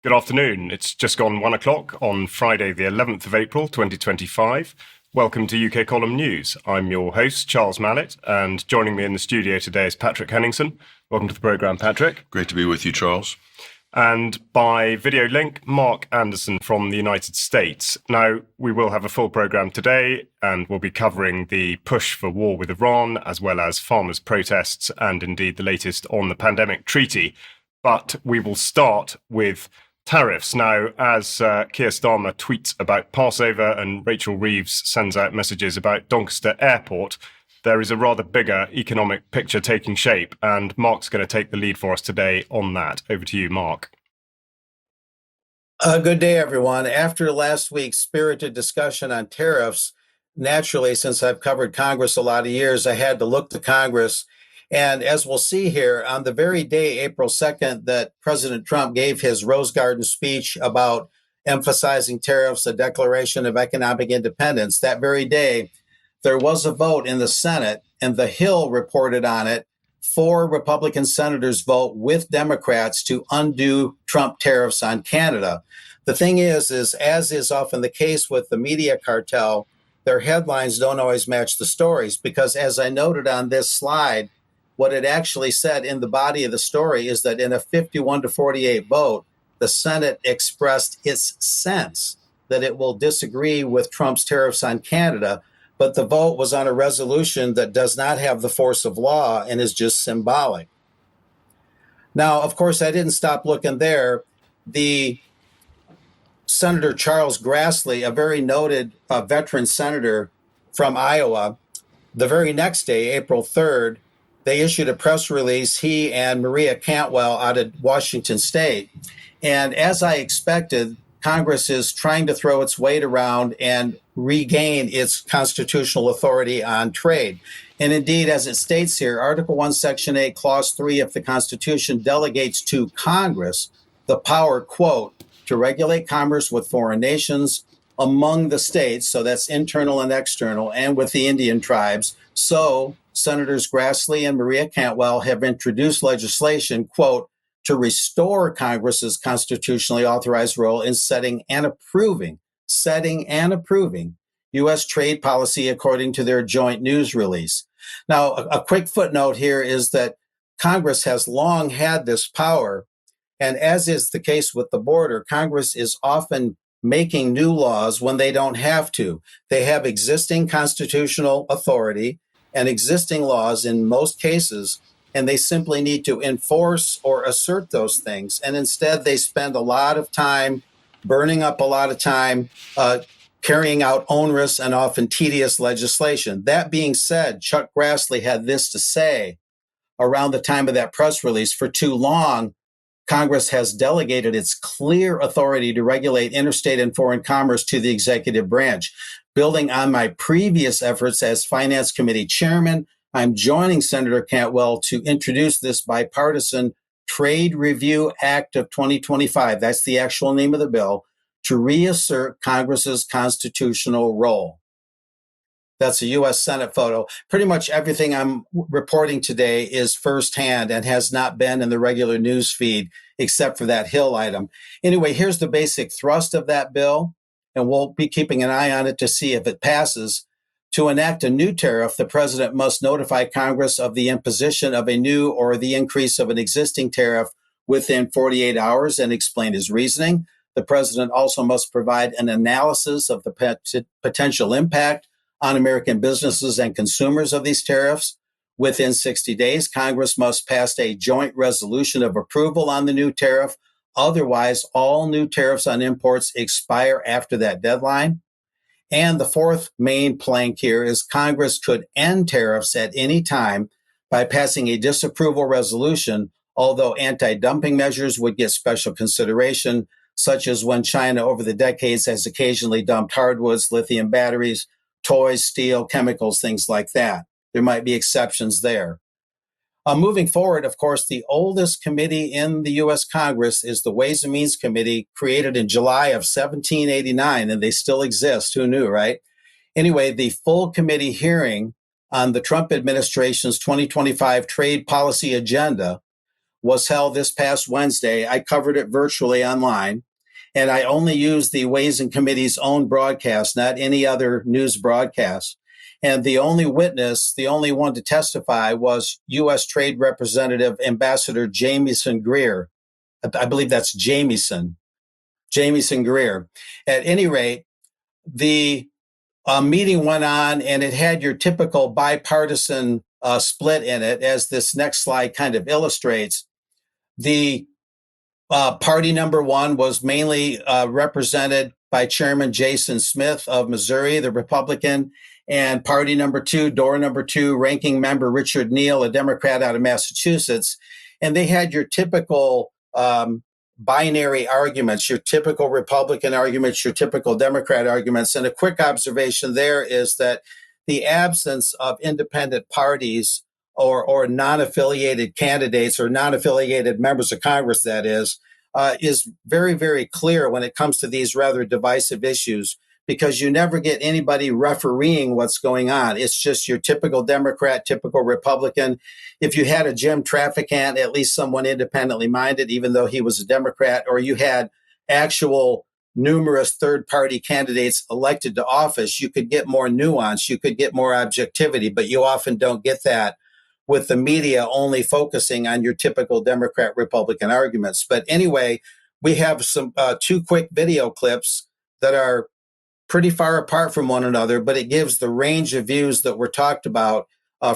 Good afternoon. It's just gone 1 o'clock on Friday, the 11th of April, 2025. Welcome to UK Column News. I'm your host, Charles Malet, and joining me in the studio today is Patrick Henningsen. Welcome to the programme, Patrick. Great to be with you, Charles. And by video link, Mark Anderson from the United States. Now, we will have a full programme today, and we'll be covering the push for war with Iran, as well as farmers' protests, and indeed the latest on the pandemic treaty. But we will start with tariffs. Now, as Keir Starmer tweets about Passover and Rachel Reeves sends out messages about Doncaster Airport, there is a rather bigger economic picture taking shape, and Mark's going to take the lead for us today on that. Over to you, Mark. Good day, everyone. After last week's spirited discussion on tariffs, naturally, since I've covered Congress a lot of years, I had to look to Congress. And as we'll see here, on the very day, April 2nd, that President Trump gave his Rose Garden speech about emphasizing tariffs, a declaration of economic independence, that very day, there was a vote in the Senate, and The Hill reported on it. 4 Republican senators vote with Democrats to undo Trump tariffs on Canada. The thing is, as is often the case with the media cartel, their headlines don't always match the stories, because as I noted on this slide, what it actually said in the body of the story is that in a 51-48 vote, the Senate expressed its sense that it will disagree with Trump's tariffs on Canada, but the vote was on a resolution that does not have the force of law and is just symbolic. Now, of course, I didn't stop looking there. The Senator Charles Grassley, a very noted veteran senator from Iowa, the very next day, April 3rd, they issued a press release, he and Maria Cantwell out of Washington State. And as I expected, Congress is trying to throw its weight around and regain its constitutional authority on trade. And indeed, as it states here, Article 1, Section 8, Clause 3 of the Constitution delegates to Congress the power, quote, to regulate commerce with foreign nations among the states, so that's internal and external, and with the Indian tribes. So Senators Grassley and Maria Cantwell have introduced legislation, quote, to restore Congress's constitutionally authorized role in setting and approving U.S. trade policy according to their joint news release. Now, a quick footnote here is that Congress has long had this power, and as is the case with the border, Congress is often making new laws when they don't have to. They have existing constitutional authority and existing laws in most cases, and they simply need to enforce or assert those things. And instead, they spend a lot of time burning up a lot of time carrying out onerous and often tedious legislation. That being said, Chuck Grassley had this to say around the time of that press release: for too long, Congress has delegated its clear authority to regulate interstate and foreign commerce to the executive branch. Building on my previous efforts as Finance Committee Chairman, I'm joining Senator Cantwell to introduce this bipartisan Trade Review Act of 2025. That's the actual name of the bill, to reassert Congress's constitutional role. That's a U.S. Senate photo. Pretty much everything I'm reporting today is firsthand and has not been in the regular news feed, except for that Hill item. Anyway, here's the basic thrust of that bill, and we'll be keeping an eye on it to see if it passes. To enact a new tariff, the president must notify Congress of the imposition of a new or the increase of an existing tariff within 48 hours and explain his reasoning. The president also must provide an analysis of the potential impact on American businesses and consumers of these tariffs. Within 60 days, Congress must pass a joint resolution of approval on the new tariff. Otherwise, all new tariffs on imports expire after that deadline. And the fourth main plank here is Congress could end tariffs at any time by passing a disapproval resolution, although anti-dumping measures would get special consideration, such as when China over the decades has occasionally dumped hardwoods, lithium batteries, toys, steel, chemicals, things like that. There might be exceptions there. Moving forward, of course, the oldest committee in the U.S. Congress is the Ways and Means Committee, created in July of 1789, and they still exist. Who knew, right? Anyway, the full committee hearing on the Trump administration's 2025 trade policy agenda was held this past Wednesday. I covered it virtually online, and I only used the Ways and Committee's own broadcast, not any other news broadcast. And the only witness, the only one to testify, was U.S. Trade Representative Ambassador Jamieson Greer. I believe that's Jamieson Greer. At any rate, the meeting went on, and it had your typical bipartisan split in it, as this next slide kind of illustrates. The party number one was mainly represented by Chairman Jason Smith of Missouri, the Republican, and party number two, door number two, ranking member Richard Neal, a Democrat out of Massachusetts. And they had your typical binary arguments, your typical Republican arguments, your typical Democrat arguments. And a quick observation there is that the absence of independent parties or non-affiliated candidates or non-affiliated members of Congress, that is very, very clear when it comes to these rather divisive issues, because you never get anybody refereeing what's going on. It's just your typical Democrat, typical Republican. If you had a Jim Traficant, at least someone independently minded, even though he was a Democrat, or you had actual numerous third-party candidates elected to office, you could get more nuance, you could get more objectivity, but you often don't get that with the media only focusing on your typical Democrat-Republican arguments. But anyway, we have some two quick video clips that are pretty far apart from one another, but it gives the range of views that were talked about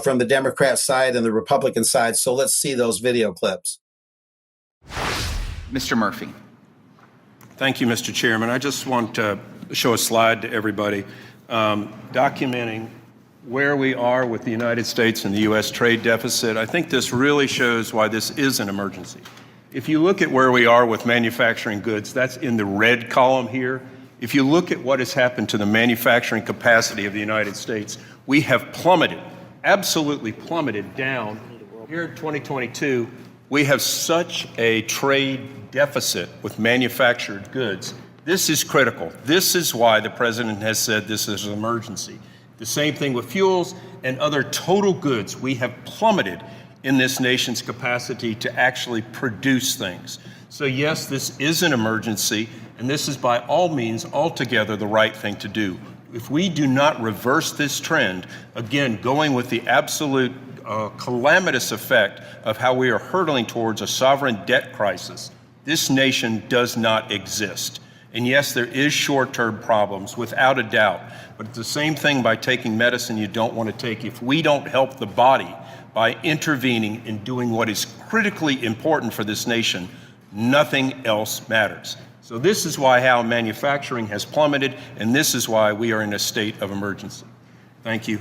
from the Democrat side and the Republican side. So let's see those video clips. Mr. Murphy. Thank you, Mr. Chairman. I just want to show a slide to everybody documenting where we are with the United States and the U.S. trade deficit. I think this really shows why this is an emergency. If you look at where we are with manufacturing goods, that's in the red column here. If you look at what has happened to the manufacturing capacity of the United States, we have plummeted, absolutely plummeted down. Here in 2022, we have such a trade deficit with manufactured goods. This is critical. This is why the president has said this is an emergency. The same thing with fuels and other total goods. We have plummeted in this nation's capacity to actually produce things. So yes, this is an emergency, and this is by all means altogether the right thing to do. If we do not reverse this trend, again, going with the absolute calamitous effect of how we are hurtling towards a sovereign debt crisis, this nation does not exist. And yes, there is short-term problems, without a doubt, but it's the same thing by taking medicine you don't want to take. If we don't help the body by intervening and doing what is critically important for this nation, nothing else matters. So this is why how manufacturing has plummeted, and this is why we are in a state of emergency. Thank you.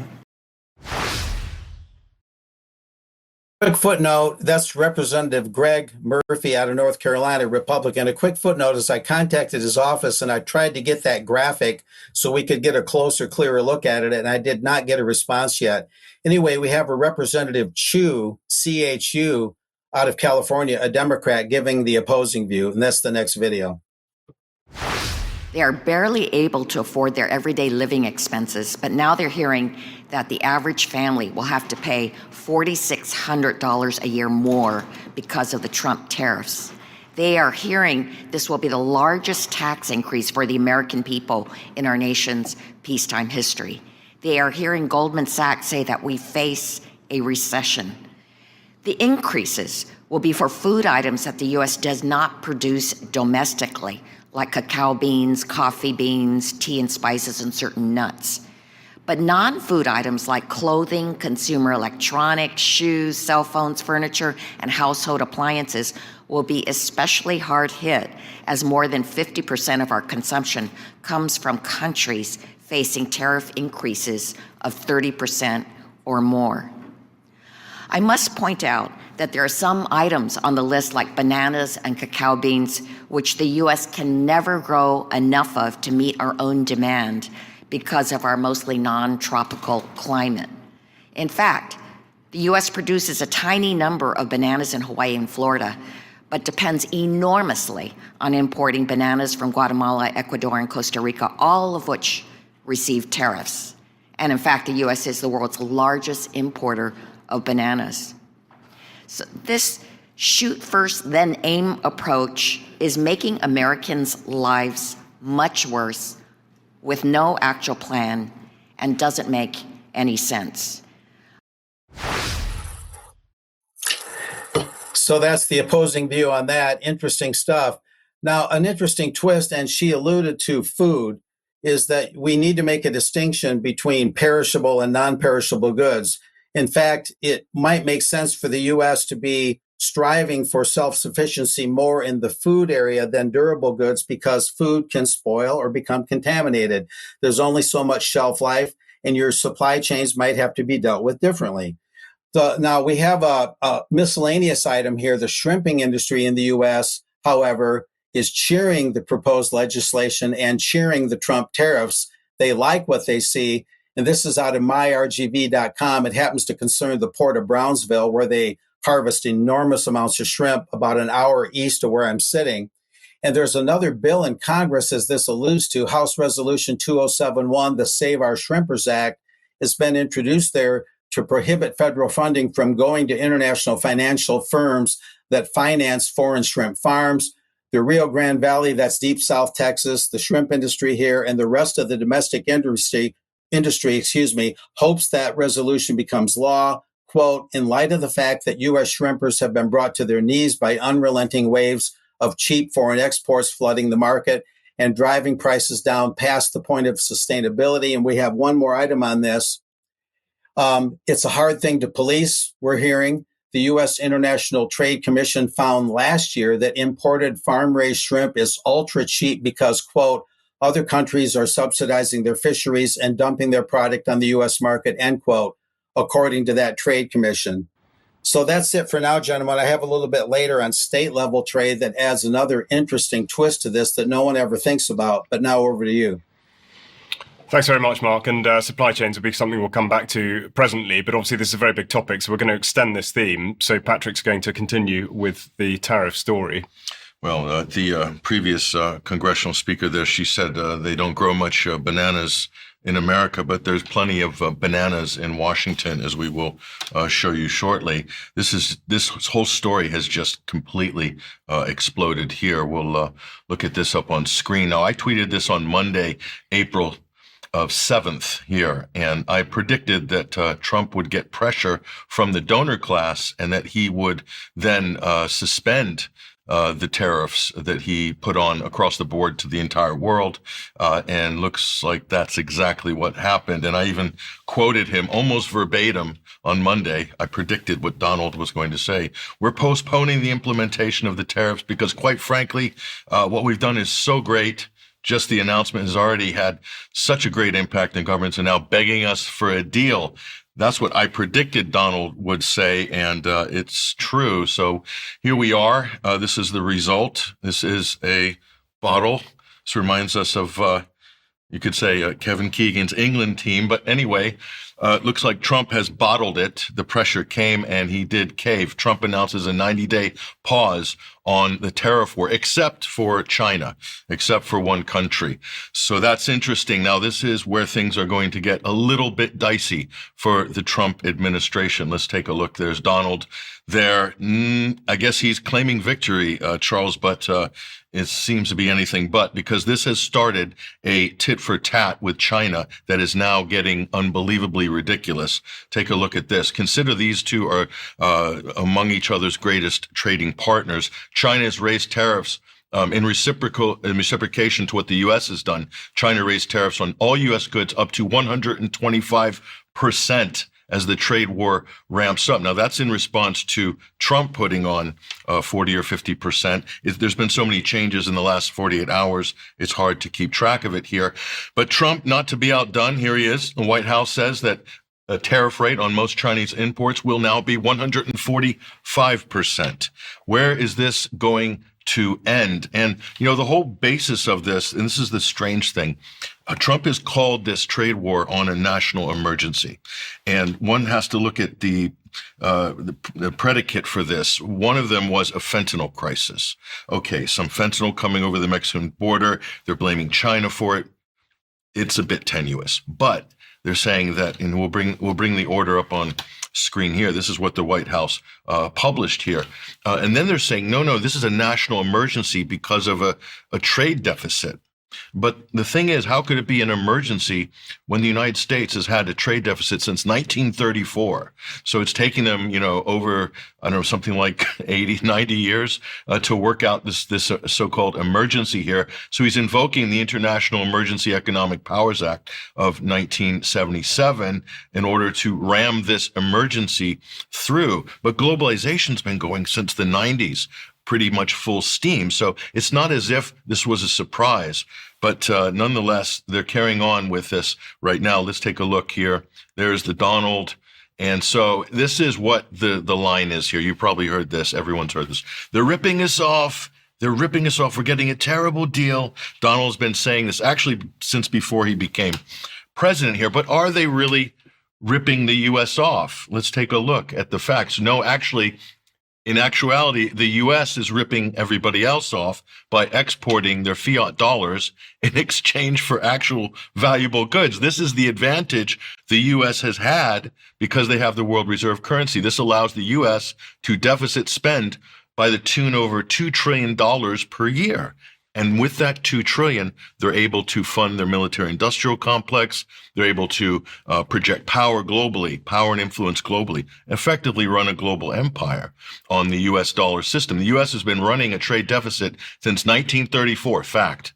Quick footnote, that's Representative Greg Murphy out of North Carolina, Republican. A quick footnote is I contacted his office and I tried to get that graphic so we could get a closer, clearer look at it, and I did not get a response yet. Anyway, we have a Representative Chu, CHU, out of California, a Democrat, giving the opposing view, and that's the next video. They are barely able to afford their everyday living expenses, but now they're hearing that the average family will have to pay $4,600 a year more because of the Trump tariffs. They are hearing this will be the largest tax increase for the American people in our nation's peacetime history. They are hearing Goldman Sachs say that we face a recession. The increases will be for food items that the U.S. does not produce domestically, like cacao beans, coffee beans, tea and spices, and certain nuts. But non-food items like clothing, consumer electronics, shoes, cell phones, furniture, and household appliances will be especially hard hit, as more than 50% of our consumption comes from countries facing tariff increases of 30% or more. I must point out that there are some items on the list like bananas and cacao beans, which the U.S. can never grow enough of to meet our own demand because of our mostly non-tropical climate. In fact, the U.S. produces a tiny number of bananas in Hawaii and Florida, but depends enormously on importing bananas from Guatemala, Ecuador, and Costa Rica, all of which receive tariffs. And in fact, the U.S. is the world's largest importer of bananas. So this shoot first, then aim approach is making Americans' lives much worse with no actual plan and doesn't make any sense. So that's the opposing view on that. Interesting stuff. Now, an interesting twist, and she alluded to food, is that we need to make a distinction between perishable and non-perishable goods. In fact, it might make sense for the U.S. to be striving for self-sufficiency more in the food area than durable goods, because food can spoil or become contaminated. There's only so much shelf life, and your supply chains might have to be dealt with differently. Now, we have a miscellaneous item here. The shrimping industry in the U.S., however, is cheering the proposed legislation and cheering the Trump tariffs. They like what they see. And this is out of myrgv.com. It happens to concern the port of Brownsville, where they harvest enormous amounts of shrimp about an hour east of where I'm sitting. And there's another bill in Congress, as this alludes to, House Resolution 2071, the Save Our Shrimpers Act, has been introduced there to prohibit federal funding from going to international financial firms that finance foreign shrimp farms. The Rio Grande Valley, that's deep South Texas, the shrimp industry here, and the rest of the domestic industry, hopes that resolution becomes law. Quote, in light of the fact that U.S. shrimpers have been brought to their knees by unrelenting waves of cheap foreign exports flooding the market and driving prices down past the point of sustainability. And we have one more item on this. It's a hard thing to police, we're hearing. The U.S. International Trade Commission found last year that imported farm-raised shrimp is ultra cheap because, quote, other countries are subsidizing their fisheries and dumping their product on the U.S. market, end quote, according to that trade commission. So that's it for now, gentlemen. I have a little bit later on state-level trade that adds another interesting twist to this that no one ever thinks about. But now over to you. Thanks very much, Mark. And supply chains will be something we'll come back to presently, but obviously this is a very big topic, so we're going to extend this theme. So Patrick's going to continue with the tariff story. Well, the previous congressional speaker there, she said they don't grow much bananas in America, but there's plenty of bananas in Washington, as we will show you shortly. This whole story has just completely exploded here. We'll look at this up on screen. Now, I tweeted this on Monday, April of 7th here, and I predicted that Trump would get pressure from the donor class and that he would then suspend the tariffs that he put on across the board to the entire world. And looks like that's exactly what happened. And I even quoted him almost verbatim on Monday. I predicted what Donald was going to say. We're postponing the implementation of the tariffs because, quite frankly, what we've done is so great. Just the announcement has already had such a great impact in governments and now begging us for a deal. That's what I predicted Donald would say, and it's true. So here we are. This is the result. This is a bottle. This reminds us of, you could say, Kevin Keegan's England team. But anyway, it looks like Trump has bottled it. The pressure came and he did cave. Trump announces a 90-day pause on the tariff war, except for China, except for one country. So that's interesting. Now, this is where things are going to get a little bit dicey for the Trump administration. Let's take a look. There's Donald there. I guess he's claiming victory, Charles, but it seems to be anything but, because this has started a tit for tat with China that is now getting unbelievably ridiculous. Take a look at this. Consider these two are among each other's greatest trading partners. China has raised tariffs in reciprocation to what the U.S. has done. China raised tariffs on all U.S. goods up to 125% as the trade war ramps up. Now, that's in response to Trump putting on 40 or 50%. There's been so many changes in the last 48 hours, it's hard to keep track of it here. But Trump, not to be outdone, here he is. The White House says that a tariff rate on most Chinese imports will now be 145%. Where is this going to end? And, you know, the whole basis of this, and this is the strange thing, Trump has called this trade war on a national emergency. And one has to look at the predicate for this. One of them was a fentanyl crisis. Okay, some fentanyl coming over the Mexican border. They're blaming China for it. It's a bit tenuous, but they're saying that, and we'll bring the order up on screen here. This is what the White House published here. And then they're saying, no, this is a national emergency because of a trade deficit. But the thing is, how could it be an emergency when the United States has had a trade deficit since 1934? So it's taking them, over, I don't know, something like 80, 90 years to work out this so-called emergency here. So he's invoking the International Emergency Economic Powers Act of 1977 in order to ram this emergency through. But globalization's been going since the 90s. Pretty much full steam. So it's not as if this was a surprise, but nonetheless, they're carrying on with this right now. Let's take a look here. There's the Donald. And so this is what the line is here. You probably heard this. Everyone's heard this. They're ripping us off. They're ripping us off. We're getting a terrible deal. Donald's been saying this actually since before he became president here. But are they really ripping the U.S. off? Let's take a look at the facts. No, actually, in actuality, the U.S. is ripping everybody else off by exporting their fiat dollars in exchange for actual valuable goods. This is the advantage the U.S. has had because they have the world reserve currency. This allows the U.S. to deficit spend by the tune over $2 trillion per year. And with that $2 trillion, they're able to fund their military-industrial complex. They're able to project power globally, power and influence globally, effectively run a global empire on the U.S. dollar system. The U.S. has been running a trade deficit since 1934, fact.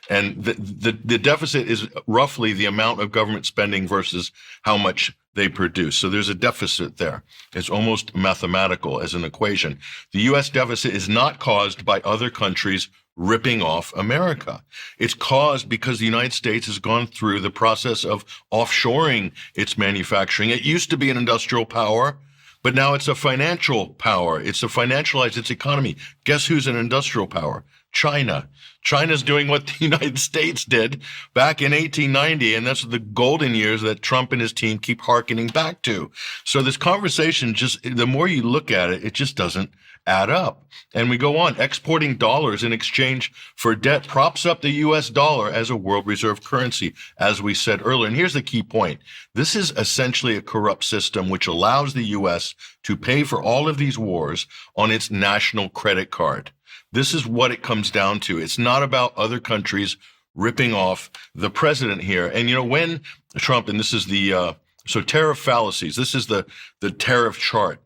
And the deficit is roughly the amount of government spending versus how much they produce. So there's a deficit there. It's almost mathematical as an equation. The U.S. deficit is not caused by other countries ripping off America. It's caused because the United States has gone through the process of offshoring its manufacturing. It used to be an industrial power, but now it's a financial power. It's to financialize its economy. Guess who's an industrial power? China. China's doing what the United States did back in 1890, and that's the golden years that Trump and his team keep hearkening back to. So this conversation, the more you look at it, it just doesn't add up. And we go on. Exporting dollars in exchange for debt props up the U.S. dollar as a world reserve currency, as we said earlier. And here's the key point. This is essentially a corrupt system which allows the U.S. to pay for all of these wars on its national credit card. This is what it comes down to. It's not about other countries ripping off the president here. And, when Trump, and this is so tariff fallacies, this is the tariff chart.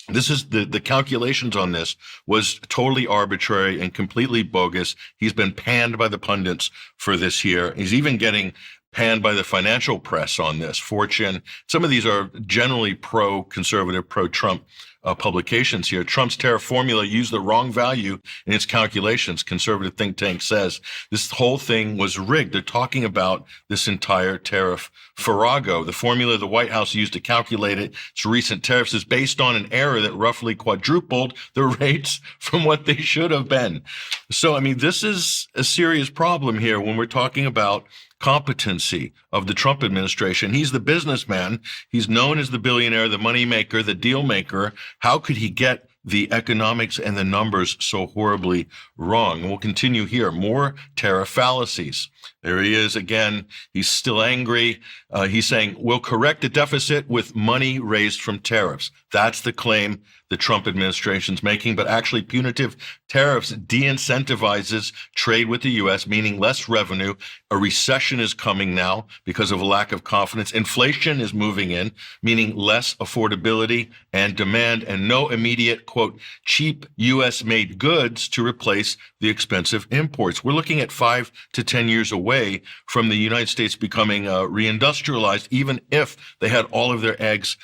This is the calculations on this was totally arbitrary and completely bogus. He's been panned by the pundits for this here. He's even getting panned by the financial press on this. Fortune. Some of these are generally pro-conservative, pro-Trump publications here. Trump's tariff formula used the wrong value in its calculations, conservative think tank says. This whole thing was rigged. They're talking about this entire tariff farrago. The formula the White House used to calculate its recent tariffs is based on an error that roughly quadrupled the rates from what they should have been. So, this is a serious problem here when we're talking about competency of the Trump administration. He's the businessman. He's known as the billionaire, the money maker, the deal maker. How could he get the economics and the numbers so horribly wrong? And we'll continue here. More tariff fallacies. There he is again. He's still angry. He's saying, we'll correct the deficit with money raised from tariffs. That's the claim the Trump administration's making. But actually, punitive tariffs de-incentivizes trade with the U.S., meaning less revenue. A recession is coming now because of a lack of confidence. Inflation is moving in, meaning less affordability and demand, and no immediate, quote, cheap U.S.-made goods to replace the expensive imports. We're looking at 5 to 10 years away from the United States becoming reindustrialized, even if they had all of their eggs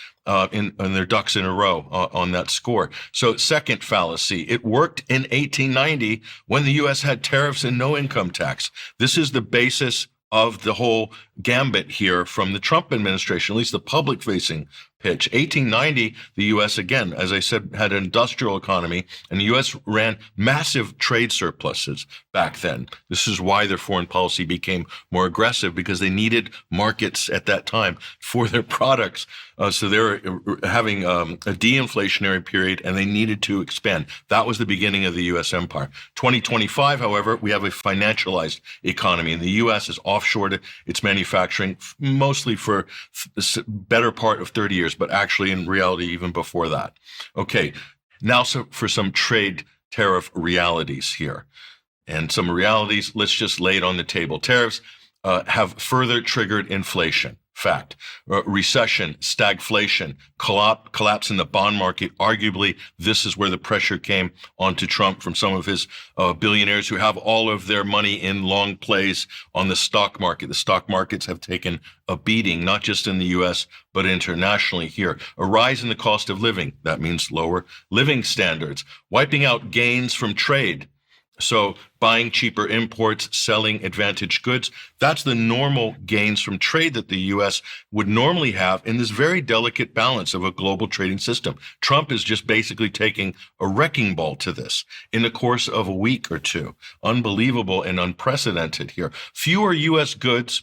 in their ducks in a row on that score. So second fallacy, it worked in 1890 when the U.S. had tariffs and no income tax. This is the basis of the whole gambit here from the Trump administration, at least the public-facing pitch. 1890, the U.S., again, as I said, had an industrial economy, and the U.S. ran massive trade surpluses back then. This is why their foreign policy became more aggressive, because they needed markets at that time for their products. So they were having a de-inflationary period, and they needed to expand. That was the beginning of the U.S. empire. 2025, however, we have a financialized economy, and the U.S. is off offshored its manufacturing, mostly for the better part of 30 years, but actually in reality, even before that. Okay, now for some trade tariff realities here. And some realities, let's just lay it on the table. Tariffs have further triggered inflation. Fact. Recession, stagflation, collapse in the bond market. Arguably, this is where the pressure came onto Trump from some of his billionaires who have all of their money in long plays on the stock market. The stock markets have taken a beating, not just in the U.S., but internationally here. A rise in the cost of living. That means lower living standards. Wiping out gains from trade. So buying cheaper imports, selling advantaged goods, that's the normal gains from trade that the U.S. would normally have in this very delicate balance of a global trading system. Trump is just basically taking a wrecking ball to this in the course of a week or two. Unbelievable and unprecedented here. Fewer U.S. goods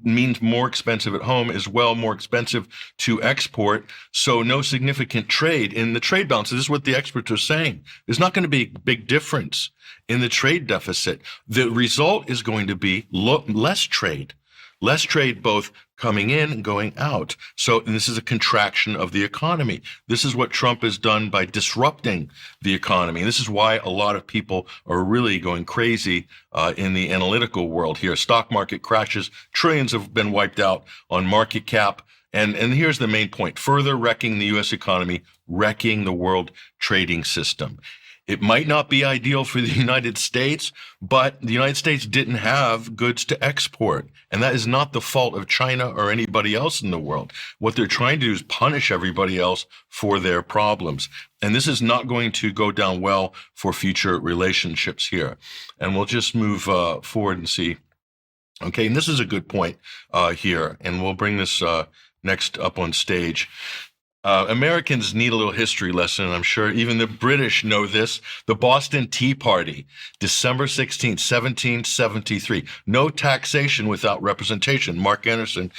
means more expensive at home, as well more expensive to export. So no significant trade in the trade balance. This is what the experts are saying. There's not going to be a big difference in the trade deficit. The result is going to be less trade both coming in and going out. So this is a contraction of the economy. This is what Trump has done by disrupting the economy. And this is why a lot of people are really going crazy in the analytical world here. Stock market crashes, trillions have been wiped out on market cap. And here's the main point: further wrecking the U.S. economy, wrecking the world trading system. It might not be ideal for the United States, but the United States didn't have goods to export. And that is not the fault of China or anybody else in the world. What they're trying to do is punish everybody else for their problems. And this is not going to go down well for future relationships here. And we'll just move forward and see. Okay, and this is a good point here. And we'll bring this next up on stage. Americans need a little history lesson, and I'm sure even the British know this. The Boston Tea Party, December 16, 1773. No taxation without representation. Mark Henningsen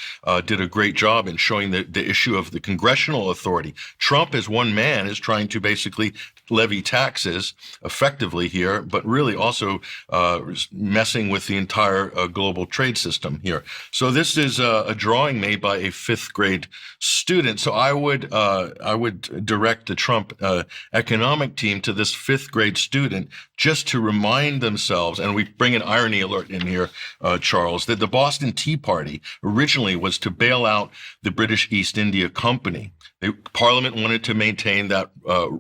did a great job in showing the issue of the Congressional authority. Trump, as one man, is trying to basically levy taxes effectively here, but really also messing with the entire global trade system here. So this is a drawing made by a fifth grade student. So I would direct the Trump economic team to this fifth grade student just to remind themselves, and we bring an irony alert in here, Charles, that the Boston Tea Party originally was to bail out the British East India Company. Parliament wanted to maintain that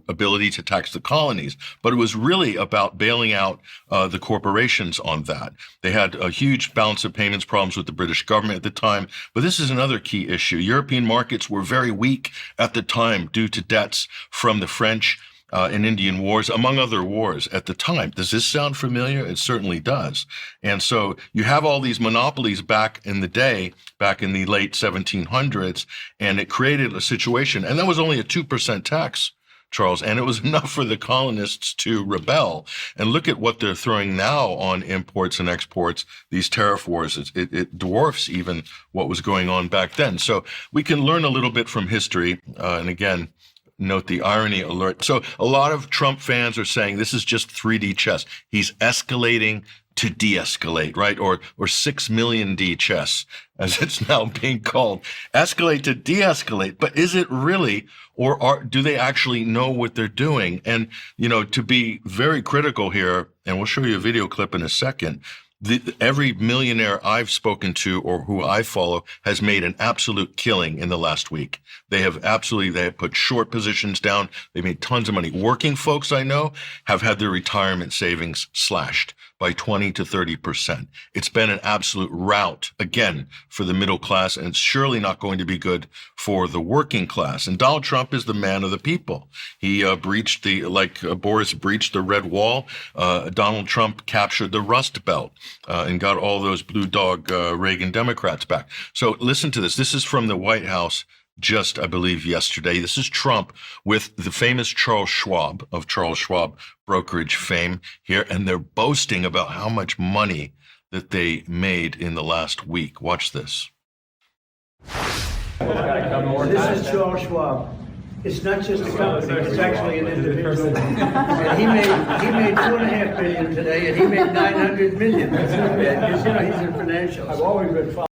ability to tax the colonies, but it was really about bailing out the corporations on that. They had a huge balance of payments problems with the British government at the time, but this is another key issue. European markets were very weak at the time due to debts from the French and Indian wars, among other wars at the time. Does this sound familiar? It certainly does. And so you have all these monopolies back in the day, back in the late 1700s, and it created a situation. And that was only a 2% tax, Charles, and it was enough for the colonists to rebel. And look at what they're throwing now on imports and exports, these tariff wars. It dwarfs even what was going on back then. So we can learn a little bit from history. And again, note the irony alert. So a lot of Trump fans are saying this is just 3D chess. He's escalating to de-escalate, right? Or 6 million D chess, as it's now being called. Escalate to de-escalate. But is it really, or do they actually know what they're doing? And, to be very critical here, and we'll show you a video clip in a second, every millionaire I've spoken to or who I follow has made an absolute killing in the last week. They have put short positions down. They made tons of money. Working folks I know have had their retirement savings slashed by 20 to 30%. It's been an absolute rout, again, for the middle class, and it's surely not going to be good for the working class. And Donald Trump is the man of the people. He breached Boris breached the Red Wall. Donald Trump captured the Rust Belt and got all those blue dog Reagan Democrats back. So listen to this. This is from the White House just, I believe, yesterday. This is Trump with the famous Charles Schwab of Charles Schwab brokerage fame here, and they're boasting about how much money that they made in the last week. Watch this. This is Charles Schwab. It's not just a company, it's actually an individual. And he made $2.5 billion today, and he made $900 million. That's not bad, because, he's in financials. I've always been following.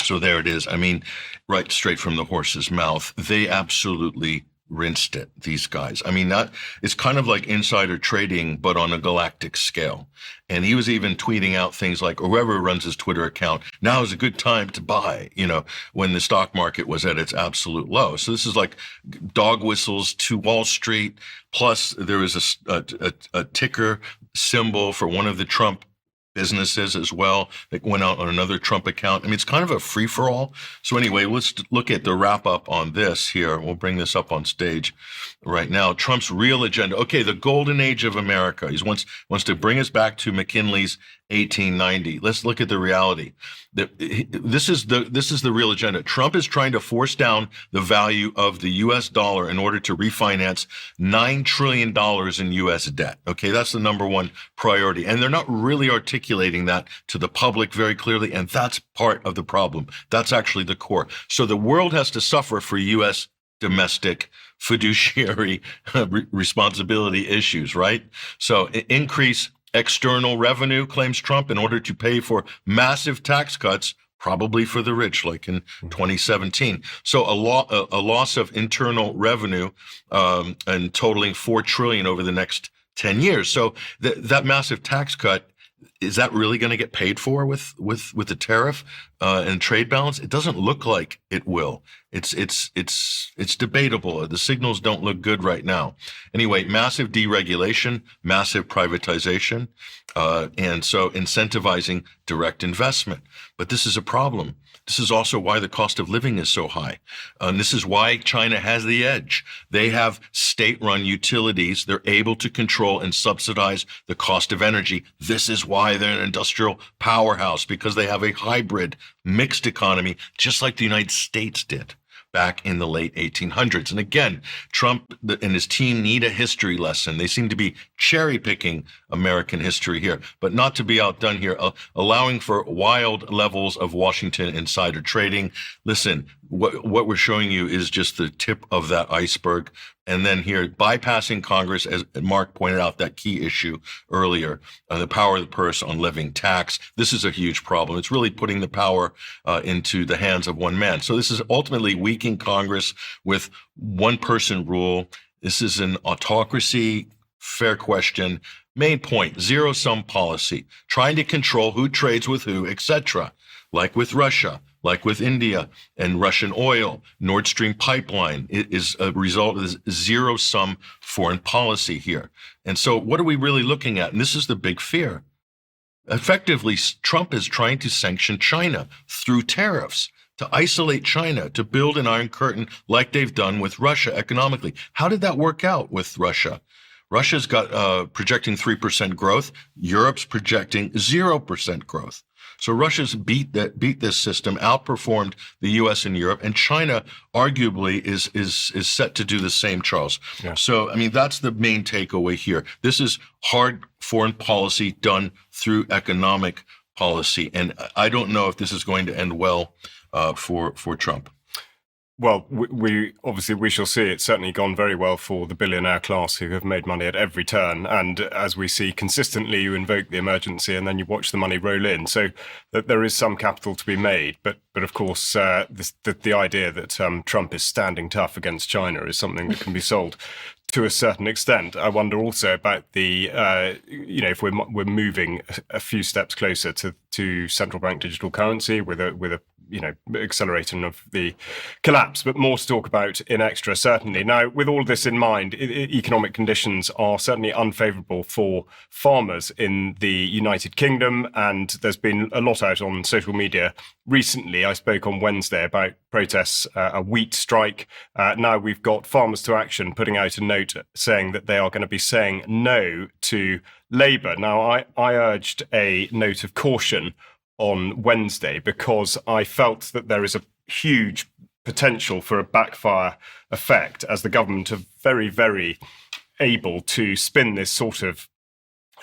So there it is. I mean, right straight from the horse's mouth. They absolutely rinsed it, these guys. I mean, it's kind of like insider trading, but on a galactic scale. And he was even tweeting out things like, whoever runs his Twitter account, now is a good time to buy, when the stock market was at its absolute low. So this is like dog whistles to Wall Street. Plus there is a ticker symbol for one of the Trump businesses as well that went out on another Trump account. I mean, it's kind of a free-for-all. So anyway, let's look at the wrap-up on this here. We'll bring this up on stage right now. Trump's real agenda. Okay, the golden age of America. He wants to bring us back to McKinley's 1890. Let's look at the reality. This is the real agenda. Trump is trying to force down the value of the U.S. dollar in order to refinance $9 trillion in U.S. debt. Okay, that's the number one priority. And they're not really articulating that to the public very clearly. And that's part of the problem. That's actually the core. So the world has to suffer for U.S. domestic fiduciary responsibility issues, right? So increase external revenue, claims Trump, in order to pay for massive tax cuts, probably for the rich, like in 2017. So a loss of internal revenue and totaling $4 trillion over the next 10 years. So that massive tax cut, is that really going to get paid for with the tariff and trade balance? It doesn't look like it will. It's debatable. The signals don't look good right now. Anyway, massive deregulation, massive privatization, and so incentivizing direct investment. But this is a problem. This is also why the cost of living is so high. And this is why China has the edge. They have state-run utilities. They're able to control and subsidize the cost of energy. This is why they're an industrial powerhouse, because they have a hybrid, mixed economy, just like the United States did back in the late 1800s. And again, Trump and his team need a history lesson. They seem to be cherry picking American history here, but not to be outdone here, allowing for wild levels of Washington insider trading. Listen, what we're showing you is just the tip of that iceberg. And then here, bypassing Congress, as Mark pointed out, that key issue earlier, the power of the purse on living tax. This is a huge problem. It's really putting the power into the hands of one man. So this is ultimately weakening Congress with one-person rule. This is an autocracy. Fair question. Main point, zero-sum policy, trying to control who trades with who, etc., like with Russia, like with India and Russian oil. Nord Stream pipeline is a result of this zero-sum foreign policy here. And so what are we really looking at? And this is the big fear. Effectively, Trump is trying to sanction China through tariffs, to isolate China, to build an iron curtain like they've done with Russia economically. How did that work out with Russia? Russia's got projecting 3% growth. Europe's projecting 0% growth. So Russia's beat this system, outperformed the U.S. and Europe, and China arguably is set to do the same, Charles. Yeah. So, I mean, that's the main takeaway here. This is hard foreign policy done through economic policy, and I don't know if this is going to end well for Trump. Well, we shall see. It's certainly gone very well for the billionaire class who have made money at every turn. And as we see consistently, you invoke the emergency and then you watch the money roll in. So that there is some capital to be made. But of course, the idea that Trump is standing tough against China is something that can be sold to a certain extent. I wonder also about the, if we're moving a few steps closer to central bank digital currency with a accelerating of the collapse, but more to talk about in extra, certainly. Now, with all this in mind, economic conditions are certainly unfavourable for farmers in the United Kingdom, and there's been a lot out on social media recently. I spoke on Wednesday about protests, a wheat strike. Now we've got Farmers to Action putting out a note saying that they are going to be saying no to Labour. Now, I urged a note of caution on Wednesday because I felt that there is a huge potential for a backfire effect as the government are very, very able to spin this sort of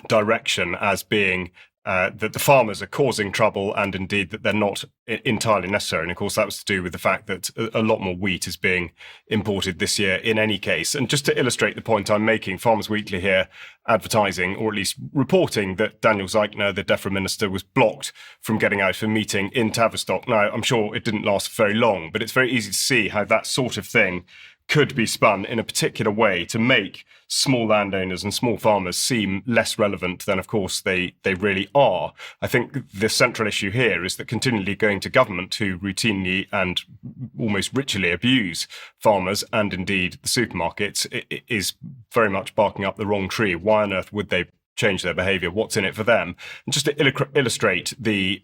direction as being that the farmers are causing trouble and indeed that they're not entirely necessary. And of course, that was to do with the fact that a lot more wheat is being imported this year in any case. And just to illustrate the point I'm making, Farmers Weekly here advertising, or at least reporting, that Daniel Zeichner, the DEFRA minister, was blocked from getting out of a meeting in Tavistock. Now, I'm sure it didn't last very long, but it's very easy to see how that sort of thing could be spun in a particular way to make small landowners and small farmers seem less relevant than, of course, they really are. I think the central issue here is that continually going to government, who routinely and almost ritually abuse farmers and indeed the supermarkets, is very much barking up the wrong tree. Why on earth would they change their behaviour? What's in it for them? And just to illustrate the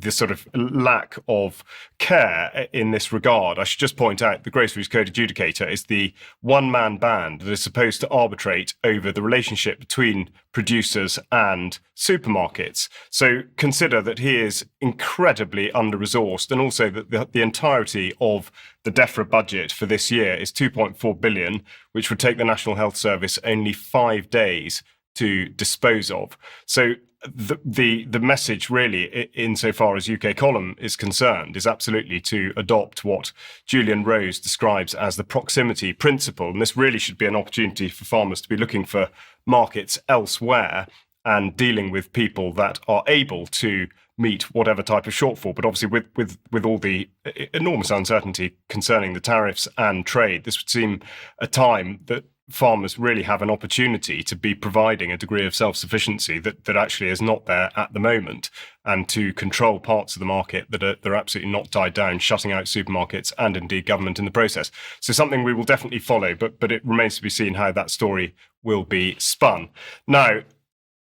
sort of lack of care in this regard, I should just point out the Groceries Code Adjudicator is the one-man band that is supposed to arbitrate over the relationship between producers and supermarkets. So consider that he is incredibly under-resourced, and also that the entirety of the DEFRA budget for this year is 2.4 billion, which would take the National Health Service only 5 days to dispose of. So the message really, insofar as UK Column is concerned, is absolutely to adopt what Julian Rose describes as the proximity principle. And this really should be an opportunity for farmers to be looking for markets elsewhere and dealing with people that are able to meet whatever type of shortfall. But obviously with all the enormous uncertainty concerning the tariffs and trade, this would seem a time that farmers really have an opportunity to be providing a degree of self-sufficiency that actually is not there at the moment, and to control parts of the market that are absolutely not tied down, shutting out supermarkets and indeed government in the process. So something we will definitely follow, but it remains to be seen how that story will be spun. Now,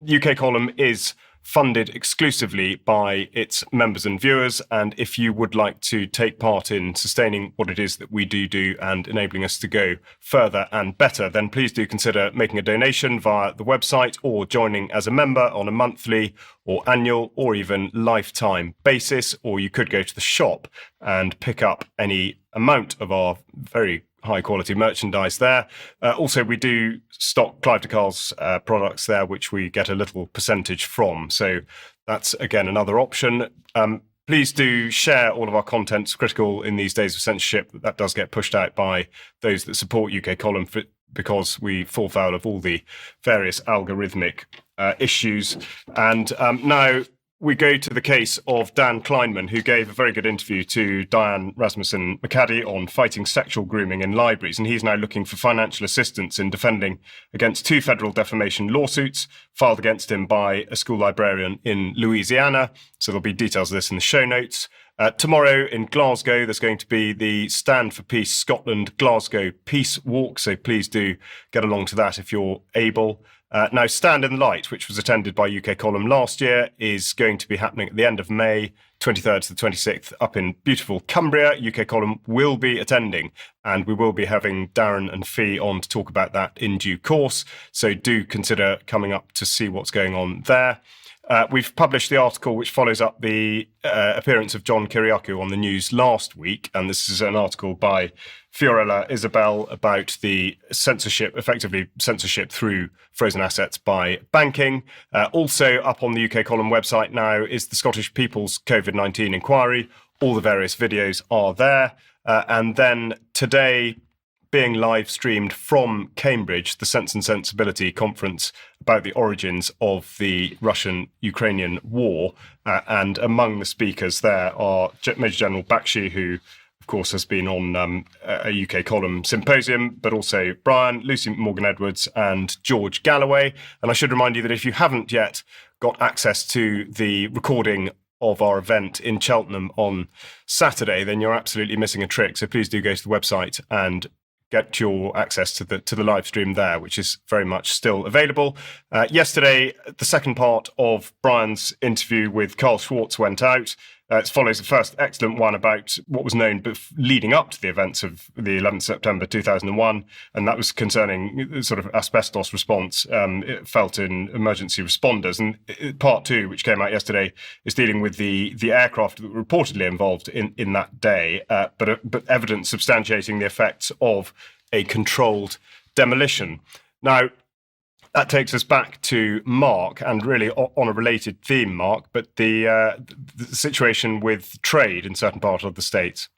UK Column is funded exclusively by its members and viewers, and if you would like to take part in sustaining what it is that we do and enabling us to go further and better, then please do consider making a donation via the website or joining as a member on a monthly or annual or even lifetime basis, or you could go to the shop and pick up any amount of our very high quality merchandise there. Also, we do stock Clive de Carle's products there, which we get a little percentage from. So that's, again, another option. Please do share all of our content. It's critical in these days of censorship that does get pushed out by those that support UK Column, because we fall foul of all the various algorithmic issues. And now we go to the case of Dan Kleinman, who gave a very good interview to Diane Rasmussen McCaddy on fighting sexual grooming in libraries. And he's now looking for financial assistance in defending against 2 federal defamation lawsuits filed against him by a school librarian in Louisiana. So there'll be details of this in the show notes. Tomorrow in Glasgow, there's going to be the Stand for Peace Scotland Glasgow Peace Walk. So please do get along to that if you're able. Now, Stand in the Light, which was attended by UK Column last year, is going to be happening at the end of May, 23rd to the 26th, up in beautiful Cumbria. UK Column will be attending, and we will be having Darren and Fee on to talk about that in due course. So do consider coming up to see what's going on there. We've published the article which follows up the appearance of John Kiriakou on the news last week, and this is an article by Fiorella Isabel about the effectively censorship through frozen assets by banking. Also up on the UK Column website now is the Scottish People's COVID-19 inquiry. All the various videos are there. And then today, being live streamed from Cambridge, the Sense and Sensibility conference about the origins of the Russian-Ukrainian war. And among the speakers there are Major General Bakshi, who, of course, has been on a UK Column symposium, but also Brian, Lucy Morgan-Edwards and George Galloway. And I should remind you that if you haven't yet got access to the recording of our event in Cheltenham on Saturday, then you're absolutely missing a trick. So please do go to the website and get your access to the live stream there, which is very much still available. Yesterday, the second part of Brian's interview with Carl Schwartz went out. It follows the first excellent one about what was known leading up to the events of the 11th September 2001, and that was concerning sort of asbestos response felt in emergency responders. And part 2, which came out yesterday, is dealing with the aircraft that were reportedly involved in that day, but evidence substantiating the effects of a controlled demolition. Now, That takes us back to Mark, and really on a related theme, Mark, but the situation with trade in certain parts of the states.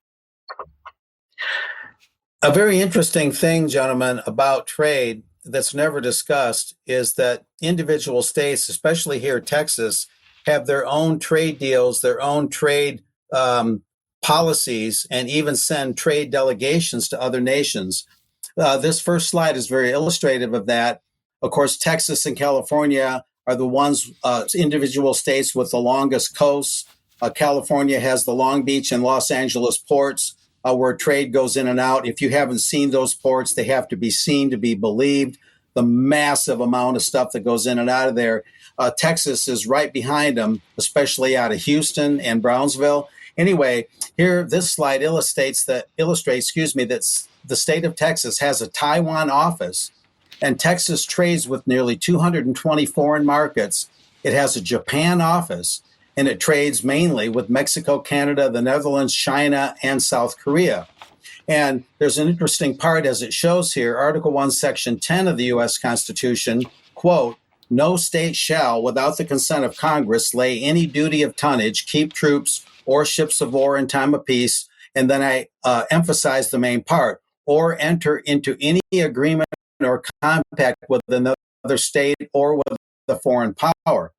A very interesting thing, gentlemen, about trade that's never discussed is that individual states, especially here Texas, have their own trade deals, their own trade policies, and even send trade delegations to other nations. This first slide is very illustrative of that. Of course, Texas and California are the ones, individual states with the longest coasts. California has the Long Beach and Los Angeles ports, where trade goes in and out. If you haven't seen those ports, they have to be seen to be believed. The massive amount of stuff that goes in and out of there. Texas is right behind them, especially out of Houston and Brownsville. Anyway, here this slide illustrates that the state of Texas has a Taiwan office, and Texas trades with nearly 220 foreign markets. It has a Japan office, and it trades mainly with Mexico, Canada, the Netherlands, China, and South Korea. And there's an interesting part as it shows here, Article 1, Section 10 of the U.S. Constitution, quote, "No state shall, without the consent of Congress, lay any duty of tonnage, keep troops or ships of war in time of peace," and then I emphasize the main part, "or enter into any agreement or compact with another state or with a foreign power."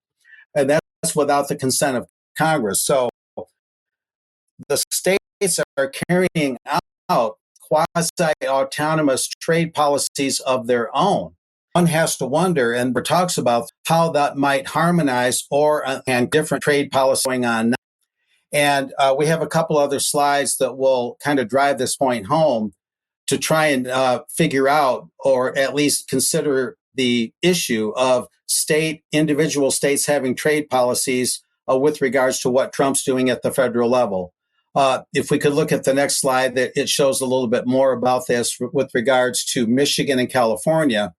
And that's without the consent of Congress. So the states are carrying out quasi-autonomous trade policies of their own. One has to wonder, and it talks about how that might harmonize and different trade policies going on now. And we have a couple other slides that will kind of drive this point home to try and figure out, or at least consider the issue of individual states having trade policies with regards to what Trump's doing at the federal level. If we could look at the next slide, that it shows a little bit more about this with regards to Michigan and California.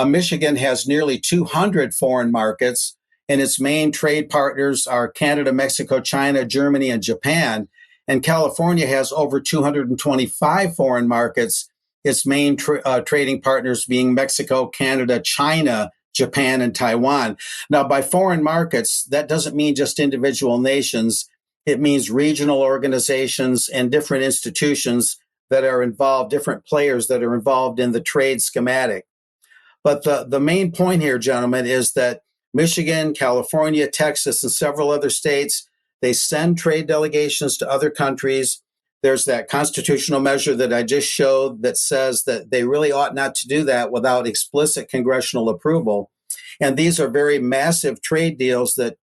Michigan has nearly 200 foreign markets, and its main trade partners are Canada, Mexico, China, Germany, and Japan. And California has over 225 foreign markets, its main trading partners being Mexico, Canada, China, Japan, and Taiwan. Now, by foreign markets, that doesn't mean just individual nations. It means regional organizations and different institutions that are involved, different players that are involved in the trade schematic. But the main point here, gentlemen, is that Michigan, California, Texas, and several other states, they send trade delegations to other countries. There's that constitutional measure that I just showed that says that they really ought not to do that without explicit congressional approval. And these are very massive trade deals that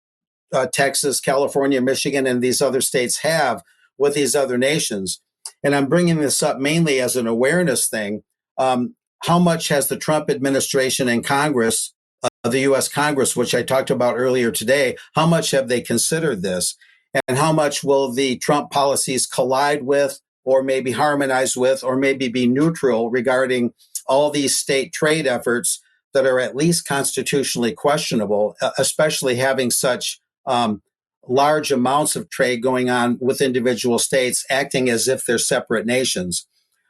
Texas, California, Michigan, and these other states have with these other nations. And I'm bringing this up mainly as an awareness thing. How much has the Trump administration and Congress, the U.S. Congress, which I talked about earlier today, how much have they considered this? And how much will the Trump policies collide with, or maybe harmonize with, or maybe be neutral regarding all these state trade efforts that are at least constitutionally questionable, especially having such large amounts of trade going on with individual states acting as if they're separate nations.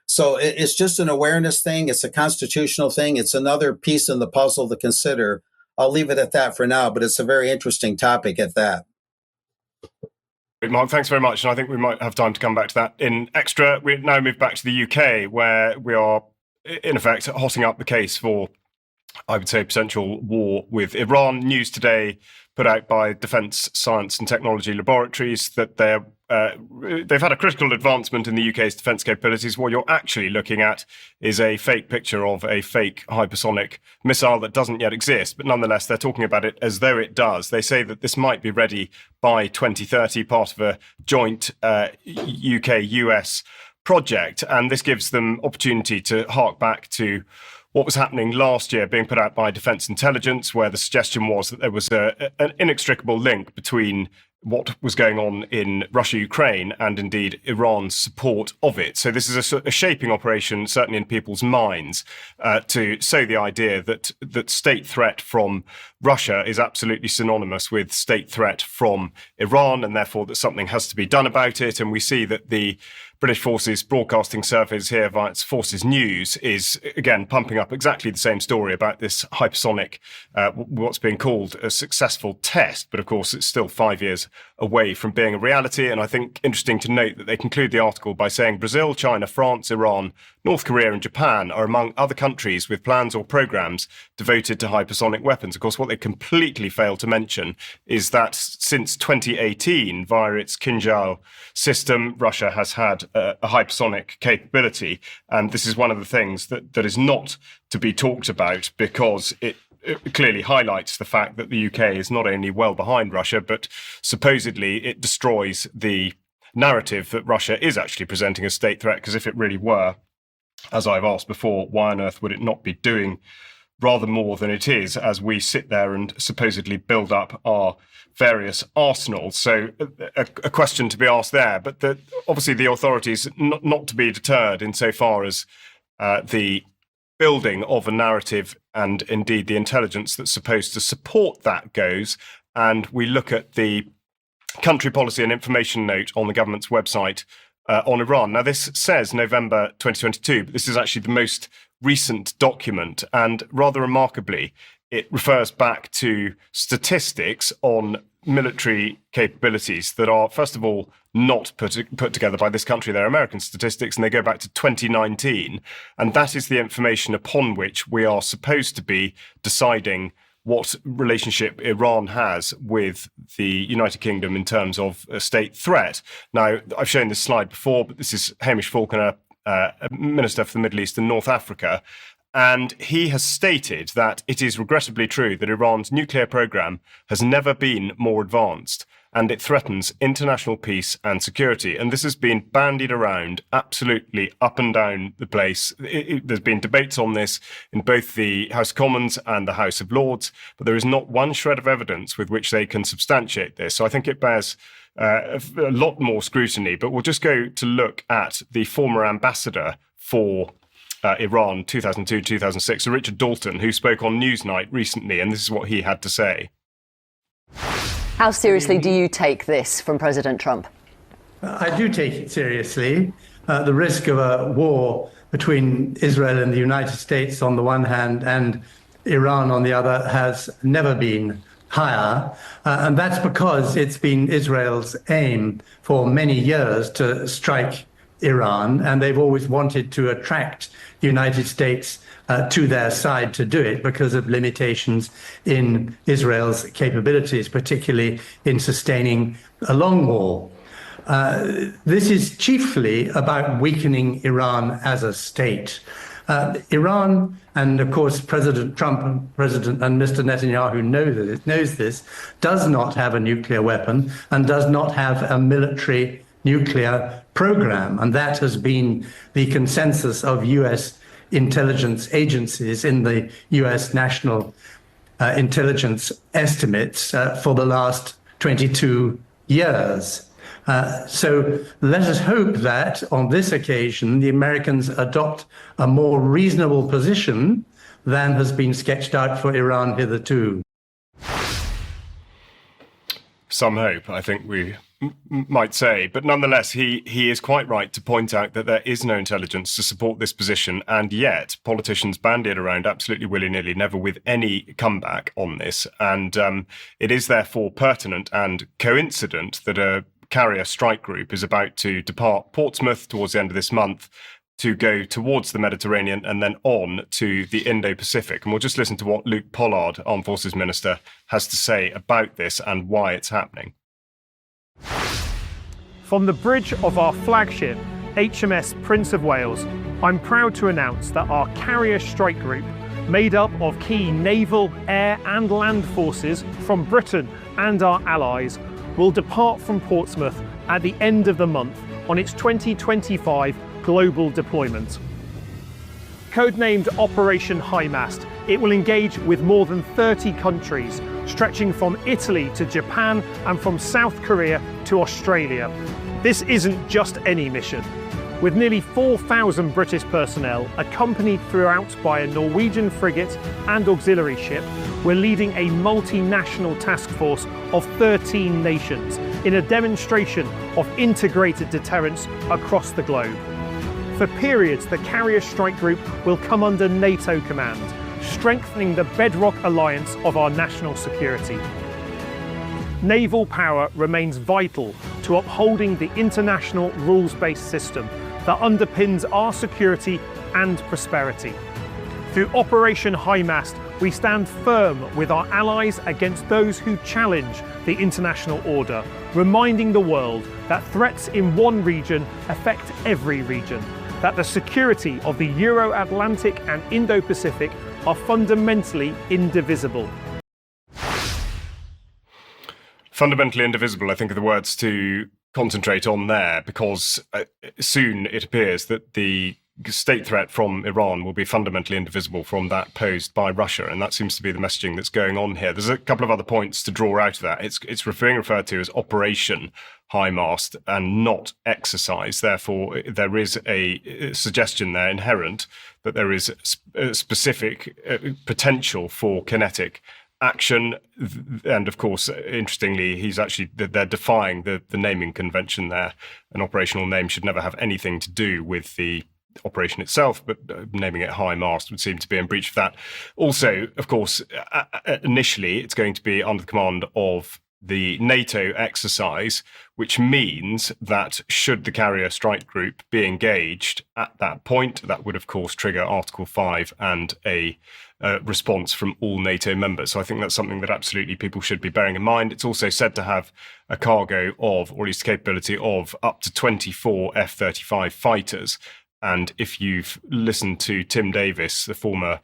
So it's just an awareness thing. It's a constitutional thing. It's another piece in the puzzle to consider. I'll leave it at that for now, but it's a very interesting topic at that. Mark, thanks very much. And I think we might have time to come back to that in extra. We now move back to the UK, where we are, in effect, hotting up the case for, I would say, potential war with Iran. News today put out by Defence Science and Technology Laboratories that they've had a critical advancement in the UK's defence capabilities. What you're actually looking at is a fake picture of a fake hypersonic missile that doesn't yet exist, but nonetheless, they're talking about it as though it does. They say that this might be ready by 2030, part of a joint UK-US project, and this gives them opportunity to hark back to what was happening last year, being put out by Defence Intelligence, where the suggestion was that there was an inextricable link between what was going on in Russia, Ukraine, and indeed Iran's support of it. So this is a shaping operation, certainly in people's minds, to sow the idea that state threat from Russia is absolutely synonymous with state threat from Iran, and therefore that something has to be done about it. And we see that the British Forces Broadcasting Service here via its Forces News is, again, pumping up exactly the same story about this hypersonic, what's being called a successful test. But of course, it's still 5 years away from being a reality. And I think interesting to note that they conclude the article by saying Brazil, China, France, Iran, North Korea and Japan are among other countries with plans or programs devoted to hypersonic weapons. Of course, what they completely fail to mention is that since 2018, via its Gill system, Russia has had a hypersonic capability. And this is one of the things that is not to be talked about, because it clearly highlights the fact that the UK is not only well behind Russia, but supposedly it destroys the narrative that Russia is actually presenting a state threat, because if it really were, as I've asked before, why on earth would it not be doing rather more than it is as we sit there and supposedly build up our various arsenals? So a question to be asked there, but obviously the authorities not to be deterred insofar as the building of a narrative and indeed the intelligence that's supposed to support that goes. And we look at the country policy and information note on the government's website on Iran. Now, this says November 2022, but this is actually the most recent document. And rather remarkably, it refers back to statistics on military capabilities that are, first of all, not put together by this country. They're American statistics, and they go back to 2019. And that is the information upon which we are supposed to be deciding what relationship Iran has with the United Kingdom in terms of a state threat. Now, I've shown this slide before, but this is Hamish Falconer, Minister for the Middle East and North Africa. And he has stated that it is regrettably true that Iran's nuclear program has never been more advanced, and it threatens international peace and security. And this has been bandied around absolutely up and down the place. There's been debates on this in both the House of Commons and the House of Lords, but there is not one shred of evidence with which they can substantiate this. So I think it bears a lot more scrutiny. But we'll just go to look at the former ambassador for Iran, 2002-2006, Richard Dalton, who spoke on Newsnight recently, and this is what he had to say. How seriously do you take this from President Trump? I do take it seriously. The risk of a war between Israel and the United States on the one hand and Iran on the other has never been higher. And that's because it's been Israel's aim for many years to strike Iran, and they've always wanted to attract the United States to their side to do it because of limitations in Israel's capabilities, particularly in sustaining a long war. This is chiefly about weakening Iran as a state. Iran, and of course President Trump and Mr. Netanyahu knows this, does not have a nuclear weapon and does not have a military nuclear program. And that has been the consensus of U.S. intelligence agencies in the U.S. national intelligence estimates for the last 22 years. So let us hope that on this occasion, the Americans adopt a more reasonable position than has been sketched out for Iran hitherto. Some hope, I think we might say. But nonetheless, he is quite right to point out that there is no intelligence to support this position. And yet politicians bandy it around absolutely willy-nilly, never with any comeback on this. And it is therefore pertinent and coincident that a carrier strike group is about to depart Portsmouth towards the end of this month to go towards the Mediterranean and then on to the Indo-Pacific. And we'll just listen to what Luke Pollard, Armed Forces Minister, has to say about this and why it's happening. From the bridge of our flagship, HMS Prince of Wales, I'm proud to announce that our carrier strike group, made up of key naval, air and land forces from Britain and our allies, will depart from Portsmouth at the end of the month on its 2025 global deployment. Codenamed Operation HIGHMAST, it will engage with more than 30 countries, stretching from Italy to Japan and from South Korea to Australia. This isn't just any mission. With nearly 4,000 British personnel, accompanied throughout by a Norwegian frigate and auxiliary ship, we're leading a multinational task force of 13 nations, in a demonstration of integrated deterrence across the globe. For periods, the Carrier Strike Group will come under NATO command, strengthening the bedrock alliance of our national security. Naval power remains vital to upholding the international rules-based system that underpins our security and prosperity. Through Operation HIGHMAST, we stand firm with our allies against those who challenge the international order, reminding the world that threats in one region affect every region, that the security of the Euro-Atlantic and Indo-Pacific are fundamentally indivisible. Fundamentally indivisible, I think, are the words to concentrate on there, because soon it appears that the state threat from Iran will be fundamentally indivisible from that posed by Russia, and that seems to be the messaging that's going on here. There's a couple of other points to draw out of that. It's being referred to as Operation HIGHMAST and not exercise. Therefore, there is a suggestion there inherent that there is a specific potential for kinetic action. And of course, interestingly, they're defying the naming convention there. An operational name should never have anything to do with the operation itself, but naming it HIGHMAST would seem to be in breach of that. Also, of course, initially it's going to be under the command of the NATO exercise, which means that should the Carrier Strike Group be engaged at that point, that would of course trigger Article 5 and a response from all NATO members. So I think that's something that absolutely people should be bearing in mind. It's also said to have a cargo of, or at least capability of, up to 24 F-35 fighters. And if you've listened to Tim Davis, the former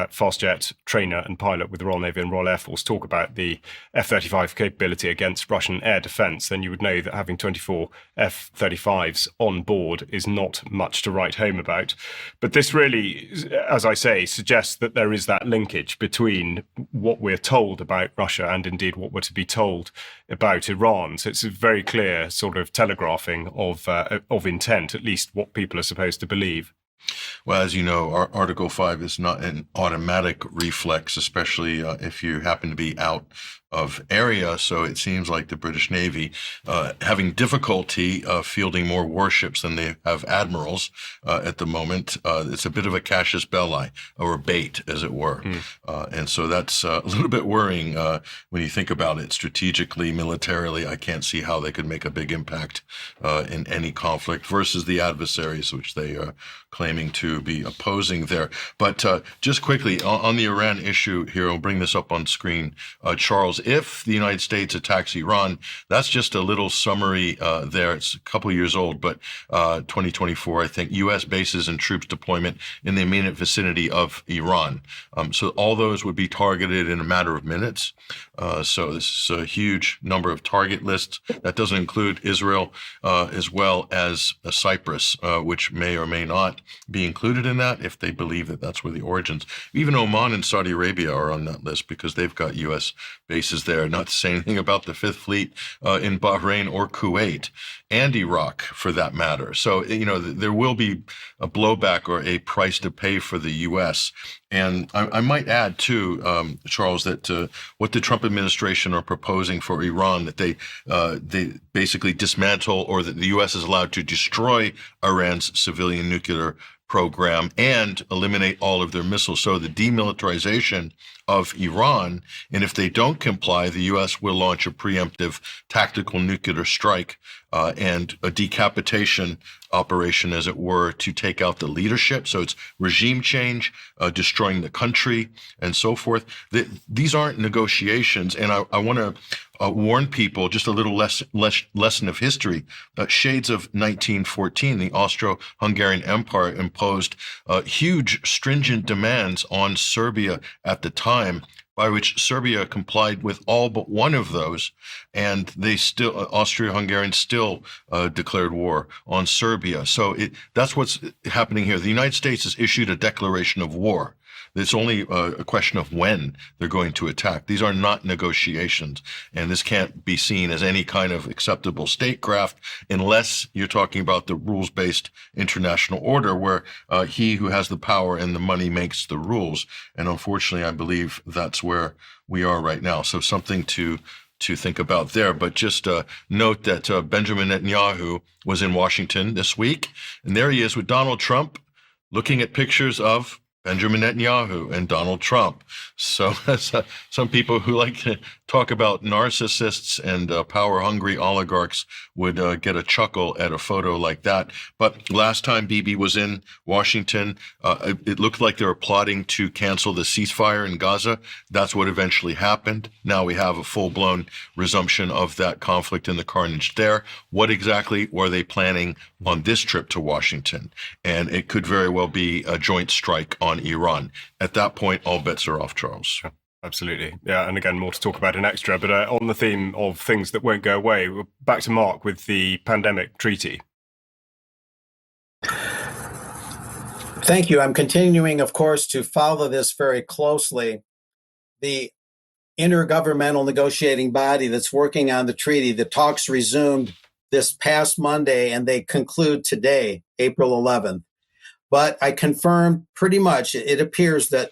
fast jet trainer and pilot with the Royal Navy and Royal Air Force, talk about the F-35 capability against Russian air defense, then you would know that having 24 F-35s on board is not much to write home about. But this really, as I say, suggests that there is that linkage between what we're told about Russia and indeed what we're to be told about Iran. So it's a very clear sort of telegraphing of intent, at least what people are supposed to believe. Well, as you know, Article 5 is not an automatic reflex, especially if you happen to be out of area. So it seems like the British Navy having difficulty fielding more warships than they have admirals at the moment. It's a bit of a casus belli, or bait, as it were. And so that's a little bit worrying when you think about it strategically, militarily. I can't see how they could make a big impact in any conflict versus the adversaries, which they are claiming to be opposing there. But just quickly on the Iran issue here, I'll bring this up on screen. Charles, if the United States attacks Iran, that's just a little summary there. It's a couple years old, but 2024, I think, U.S. bases and troops deployment in the immediate vicinity of Iran. So all those would be targeted in a matter of minutes. So this is a huge number of target lists. That doesn't include Israel as well as Cyprus, which may or may not be included in that if they believe that that's where the origins. Even Oman and Saudi Arabia are on that list because they've got U.S. bases there, not to say anything about the Fifth Fleet in Bahrain or Kuwait, and Iraq for that matter. So, you know, there will be a blowback or a price to pay for the U.S. And I might add, too, Charles, that what the Trump administration are proposing for Iran, that they basically dismantle, or that the U.S. is allowed to destroy Iran's civilian nuclear program and eliminate all of their missiles. So the demilitarization of Iran, and if they don't comply, the U.S. will launch a preemptive tactical nuclear strike and a decapitation operation, as it were, to take out the leadership. So it's regime change, destroying the country, and so forth. These aren't negotiations, and I want to warn people just a little lesson of history. Shades of 1914, the Austro-Hungarian Empire imposed huge, stringent demands on Serbia at the time, by which Serbia complied with all but one of those, and they still, Austro-Hungarians still declared war on Serbia. So that's what's happening here. The United States has issued a declaration of war. It's only a question of when they're going to attack. These are not negotiations, and this can't be seen as any kind of acceptable statecraft unless you're talking about the rules-based international order where he who has the power and the money makes the rules. And unfortunately, I believe that's where we are right now. So something to to think about there. But just note that Benjamin Netanyahu was in Washington this week, and there he is with Donald Trump, looking at pictures of Benjamin Netanyahu and Donald Trump. So that's some people who like to talk about narcissists and power-hungry oligarchs would get a chuckle at a photo like that. But last time Bibi was in Washington, it looked like they were plotting to cancel the ceasefire in Gaza. That's what eventually happened. Now we have a full-blown resumption of that conflict and the carnage there. What exactly were they planning on this trip to Washington? And it could very well be a joint strike on Iran. At that point, all bets are off, Charles. Sure. Absolutely. Yeah. And again, more to talk about in extra. But on the theme of things that won't go away, we're back to Mark with the pandemic treaty. Thank you. I'm continuing, of course, to follow this very closely. The intergovernmental negotiating body that's working on the treaty, the talks resumed this past Monday, and they conclude today, April 11th. But I confirmed pretty much, it appears that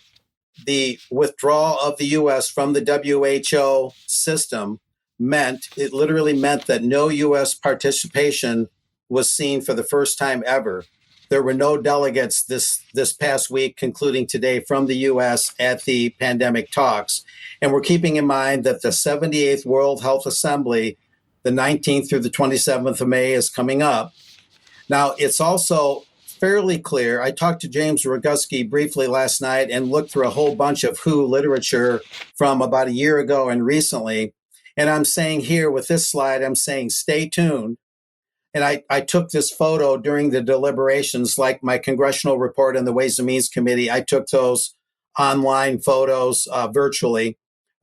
the withdrawal of the U.S. from the WHO system literally meant that no U.S. participation was seen for the first time ever. There were no delegates this past week, concluding today, from the U.S. at the pandemic talks. And we're keeping in mind that the 78th World Health Assembly, the 19th through the 27th of May, is coming up. Now, it's also fairly clear. I talked to James Roguski briefly last night and looked through a whole bunch of WHO literature from about a year ago and recently. And I'm saying here with this slide, I'm saying stay tuned. And I took this photo during the deliberations, like my congressional report and the Ways and Means Committee. I took those online photos virtually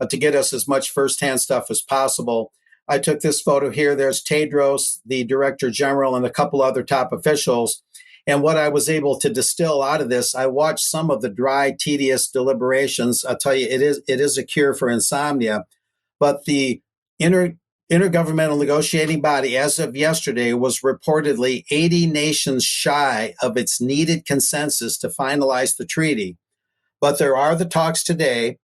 to get us as much firsthand stuff as possible. I took this photo here. There's Tedros, the Director General, and a couple other top officials. And what I was able to distill out of this, I watched some of the dry, tedious deliberations. I'll tell you, it is a cure for insomnia. But the intergovernmental negotiating body, as of yesterday, was reportedly 80 nations shy of its needed consensus to finalize the treaty. But there are the talks today,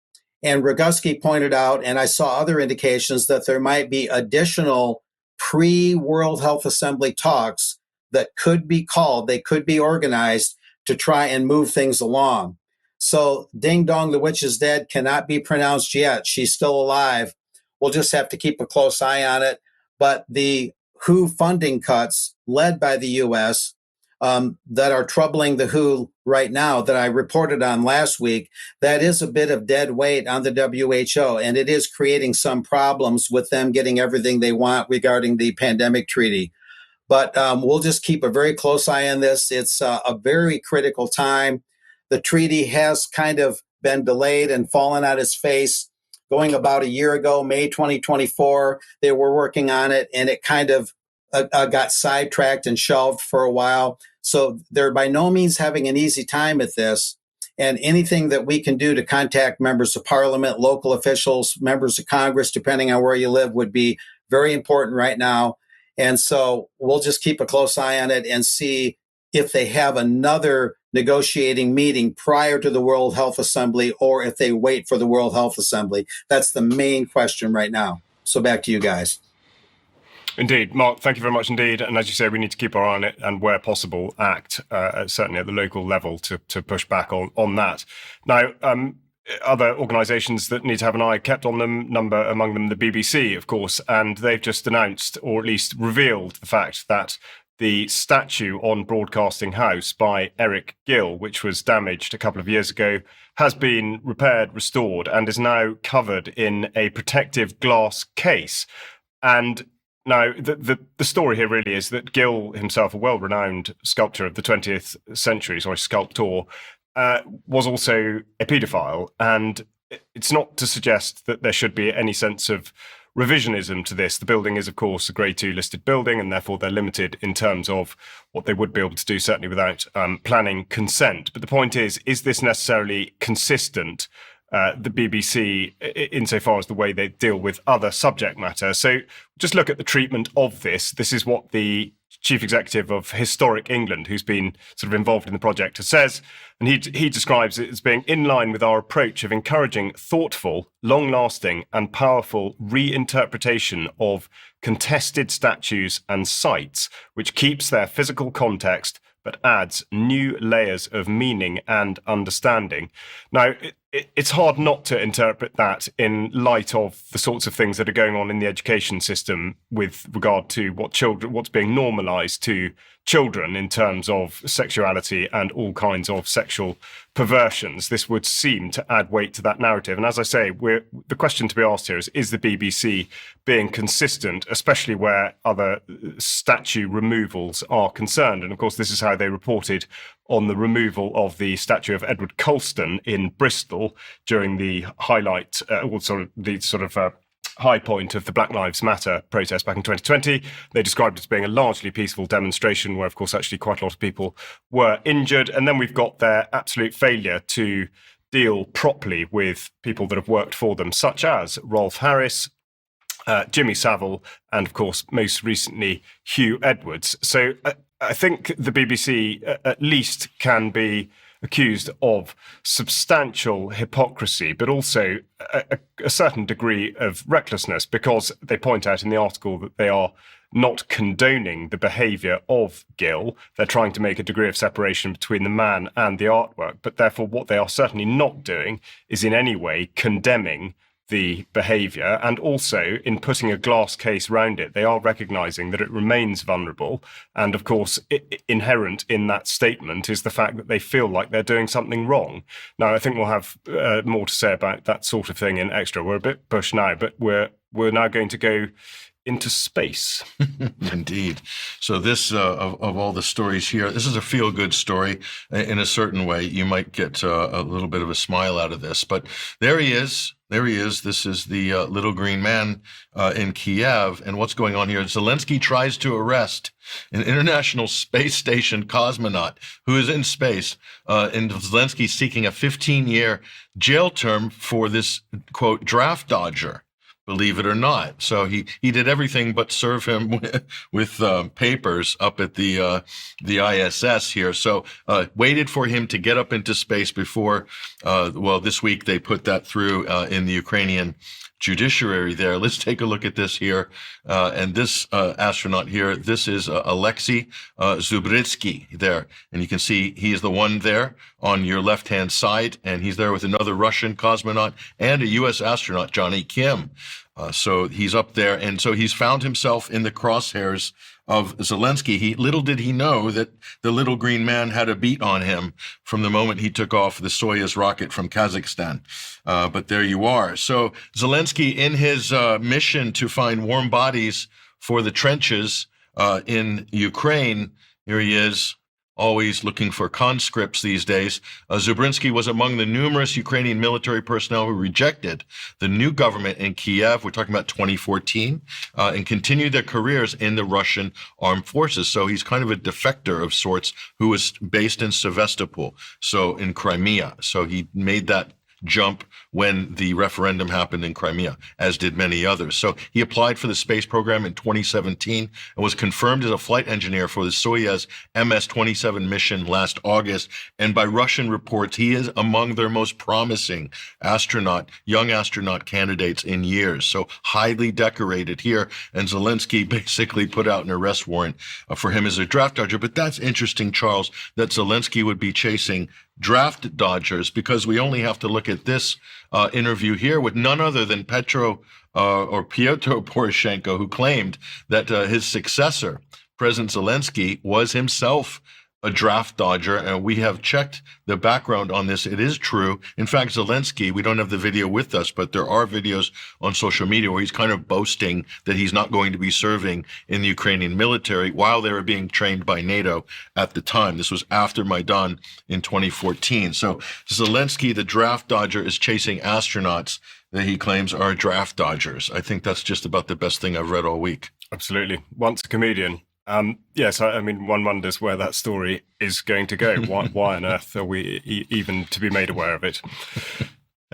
and Roguski pointed out, and I saw other indications, that there might be additional pre-World Health Assembly talks that could be called, they could be organized to try and move things along. So Ding Dong, the witch is dead cannot be pronounced yet. She's still alive. We'll just have to keep a close eye on it. But the WHO funding cuts led by the U.S. That are troubling the WHO right now that I reported on last week, that is a bit of dead weight on the WHO, and it is creating some problems with them getting everything they want regarding the pandemic treaty. But we'll just keep a very close eye on this. It's a very critical time. The treaty has kind of been delayed and fallen on its face. Going about a year ago, May 2024, they were working on it, and it kind of got sidetracked and shelved for a while. So they're by no means having an easy time at this. And anything that we can do to contact members of parliament, local officials, members of Congress, depending on where you live, would be very important right now. And so we'll just keep a close eye on it and see if they have another negotiating meeting prior to the World Health Assembly, or if they wait for the World Health Assembly. That's the main question right now. So back to you guys. Indeed. Mark, thank you very much indeed. And as you say, we need to keep our eye on it and where possible act, certainly at the local level, to push back on that. Now, other organisations that need to have an eye kept on them, number among them the BBC, of course, and they've just announced, or at least revealed, the fact that the statue on Broadcasting House by Eric Gill, which was damaged a couple of years ago, has been repaired, restored, and is now covered in a protective glass case. And now, the story here really is that Gill himself, a well-renowned sculptor of the 20th century, sculptor, was also a paedophile. And it's not to suggest that there should be any sense of revisionism to this. The building is, of course, a Grade 2 listed building, and therefore they're limited in terms of what they would be able to do, certainly without planning consent. But the point is this necessarily consistent, the BBC, insofar as the way they deal with other subject matter? So just look at the treatment of this. This is what the chief executive of Historic England, who's been sort of involved in the project, says, and he describes it as being in line with our approach of encouraging thoughtful, long-lasting and powerful reinterpretation of contested statues and sites, which keeps their physical context but adds new layers of meaning and understanding. Now, it's hard not to interpret that in light of the sorts of things that are going on in the education system with regard to what's being normalized to children in terms of sexuality and all kinds of sexual perversions. This would seem to add weight to that narrative. And as I say, the question to be asked here is the BBC being consistent, especially where other statue removals are concerned? And of course, this is how they reported on the removal of the statue of Edward Colston in Bristol during the high point of the Black Lives Matter protest back in 2020. They described it as being a largely peaceful demonstration where, of course, actually quite a lot of people were injured. And then we've got their absolute failure to deal properly with people that have worked for them, such as Rolf Harris, Jimmy Savile, and, of course, most recently, Hugh Edwards. So I think the BBC at least can be accused of substantial hypocrisy, but also a certain degree of recklessness, because they point out in the article that they are not condoning the behaviour of Gill. They're trying to make a degree of separation between the man and the artwork, but therefore what they are certainly not doing is in any way condemning the behaviour, and also in putting a glass case round it, they are recognising that it remains vulnerable. And of course, inherent in that statement is the fact that they feel like they're doing something wrong. Now, I think we'll have more to say about that sort of thing in Extra. We're a bit pushed now, but we're now going to go into space. Indeed. So this, of all the stories here, this is a feel-good story in a certain way. You might get a little bit of a smile out of this, but there he is. There he is. This is the little green man in Kiev. And what's going on here? Zelensky tries to arrest an International Space Station cosmonaut who is in space. And Zelensky seeking a 15-year jail term for this, quote, draft dodger. Believe it or not. So he did everything but serve him with papers up at the ISS here. So waited for him to get up into space before, this week they put that through in the Ukrainian judiciary there. Let's take a look at this here. And this astronaut here, this is Alexei Zubritsky there. And you can see he is the one there on your left-hand side, and he's there with another Russian cosmonaut and a U.S. astronaut, Johnny Kim. So he's up there, and so he's found himself in the crosshairs of Zelensky. Little did he know that the little green man had a beat on him from the moment he took off the Soyuz rocket from Kazakhstan. But there you are. So Zelensky, in his mission to find warm bodies for the trenches in Ukraine, here he is, always looking for conscripts these days. Zubrinsky was among the numerous Ukrainian military personnel who rejected the new government in Kiev, we're talking about 2014, and continued their careers in the Russian armed forces. So he's kind of a defector of sorts who was based in Sevastopol, so in Crimea. So he made that jump when the referendum happened in Crimea, as did many others. So he applied for the space program in 2017 and was confirmed as a flight engineer for the Soyuz MS-27 mission last August. And by Russian reports, he is among their most promising young astronaut candidates in years. So highly decorated here. And Zelensky basically put out an arrest warrant for him as a draft dodger. But that's interesting, Charles, that Zelensky would be chasing draft dodgers, because we only have to look at this interview here with none other than Piotr Poroshenko, who claimed that his successor, President Zelensky, was himself a draft dodger. And we have checked the background on this. It is true. In fact, Zelensky, we don't have the video with us, but there are videos on social media where he's kind of boasting that he's not going to be serving in the Ukrainian military while they were being trained by NATO at the time. This was after Maidan in 2014. So Zelensky, the draft dodger, is chasing astronauts that he claims are draft dodgers. I think that's just about the best thing I've read all week. Absolutely. Once a comedian. Yes, I mean, one wonders where that story is going to go. Why on earth are we even to be made aware of it?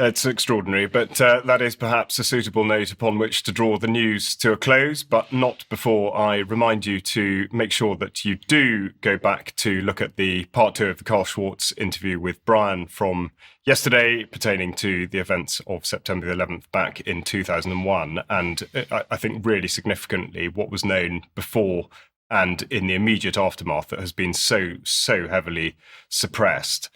It's extraordinary, but that is perhaps a suitable note upon which to draw the news to a close, but not before I remind you to make sure that you do go back to look at the part 2 of the Carl Schwartz interview with Brian from yesterday pertaining to the events of September the 11th back in 2001. And I think really significantly what was known before and in the immediate aftermath that has been so heavily suppressed.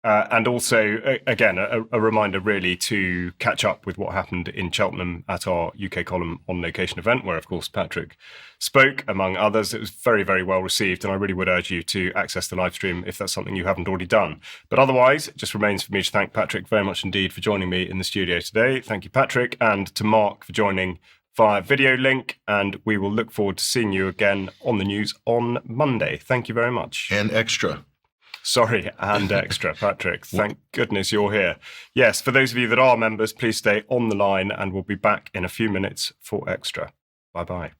And also, again, a reminder really to catch up with what happened in Cheltenham at our UK column on location event, where, of course, Patrick spoke, among others. It was very, very well received, and I really would urge you to access the live stream if that's something you haven't already done. But otherwise, it just remains for me to thank Patrick very much indeed for joining me in the studio today. Thank you, Patrick, and to Mark for joining via video link, and we will look forward to seeing you again on the news on Monday. Thank you very much. And extra. Sorry, and extra, Patrick. Thank goodness you're here. Yes, for those of you that are members, please stay on the line and we'll be back in a few minutes for extra. Bye-bye.